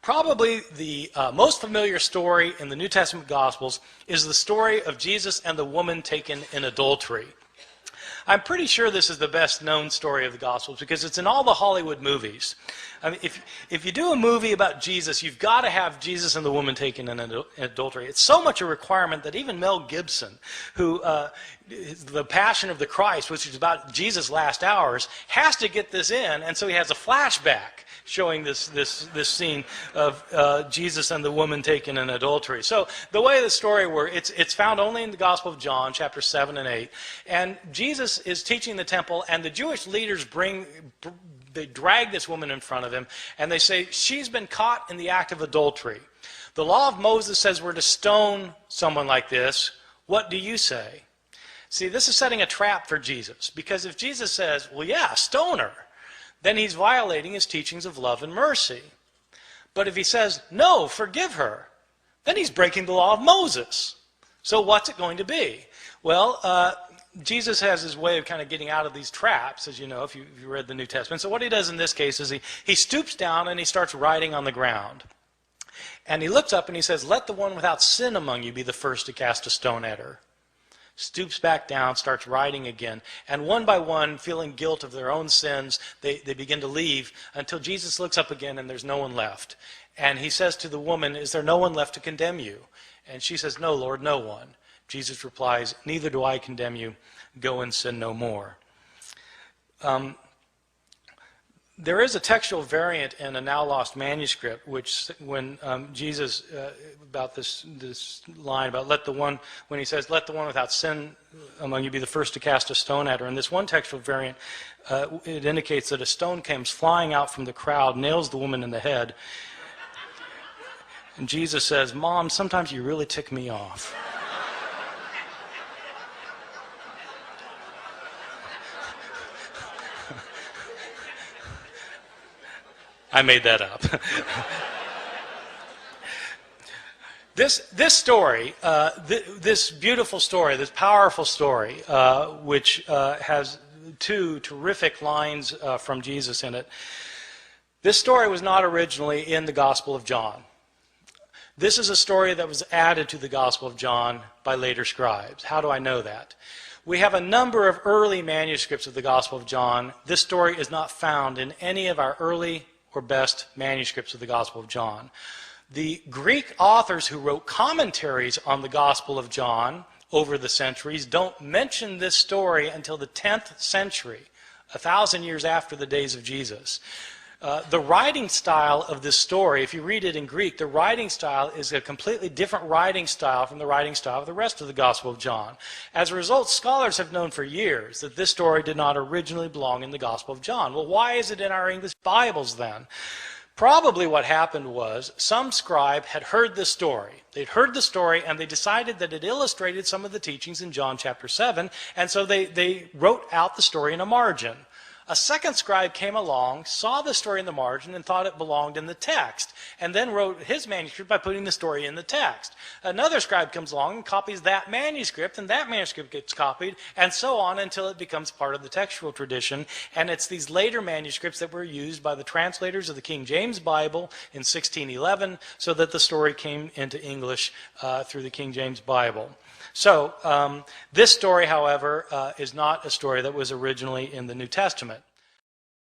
Probably the most familiar story in the New Testament Gospels is the story of Jesus and the woman taken in adultery. I'm pretty sure this is the best known story of the Gospels because it's in all the Hollywood movies. I mean, if you do a movie about Jesus, you've got to have Jesus and the woman taken in adultery. It's so much a requirement that even Mel Gibson, who The Passion of the Christ, which is about Jesus' last hours, has to get this in, and so he has a flashback showing this scene of Jesus and the woman taken in adultery. So the way the story works, it's found only in the Gospel of John, chapter 7 and 8. And Jesus is teaching the temple, and the Jewish leaders they drag this woman in front of him, and they say, she's been caught in the act of adultery. The law of Moses says we're to stone someone like this. What do you say? See, this is setting a trap for Jesus, because if Jesus says, well, yeah, stone her, then he's violating his teachings of love and mercy. But if he says, no, forgive her, then he's breaking the law of Moses. So what's it going to be? Well, Jesus has his way of kind of getting out of these traps, as you know, if you read the New Testament. So what he does in this case is he stoops down and he starts writing on the ground. And he looks up and he says, let the one without sin among you be the first to cast a stone at her. Stoops back down, starts writing again. And one by one, feeling guilt of their own sins, they begin to leave until Jesus looks up again and there's no one left. And he says to the woman, is there no one left to condemn you? And she says, no, Lord, no one. Jesus replies, neither do I condemn you. Go and sin no more. There is a textual variant in a now lost manuscript, which when Jesus, about this line about when he says, let the one without sin among you be the first to cast a stone at her. In this one textual variant, it indicates that a stone comes flying out from the crowd, nails the woman in the head. And Jesus says, Mom, sometimes you really tick me off. I made that up. This story, this beautiful story, this powerful story, which has two terrific lines from Jesus in it, this story was not originally in the Gospel of John. This is a story that was added to the Gospel of John by later scribes. How do I know that? We have a number of early manuscripts of the Gospel of John. This story is not found in any of our early or best manuscripts of the Gospel of John. The Greek authors who wrote commentaries on the Gospel of John over the centuries don't mention this story until the 10th century, 1,000 years after the days of Jesus. The writing style of this story, if you read it in Greek, the writing style is a completely different writing style from the writing style of the rest of the Gospel of John. As a result, scholars have known for years that this story did not originally belong in the Gospel of John. Well, why is it in our English Bibles then? Probably what happened was some scribe had heard this story. They'd heard the story and they decided that it illustrated some of the teachings in John chapter 7, and so they wrote out the story in a margin. A second scribe came along, saw the story in the margin, and thought it belonged in the text, and then wrote his manuscript by putting the story in the text. Another scribe comes along and copies that manuscript, and that manuscript gets copied, and so on until it becomes part of the textual tradition. And it's these later manuscripts that were used by the translators of the King James Bible in 1611, so that the story came into English through the King James Bible. So this story, however, is not a story that was originally in the New Testament.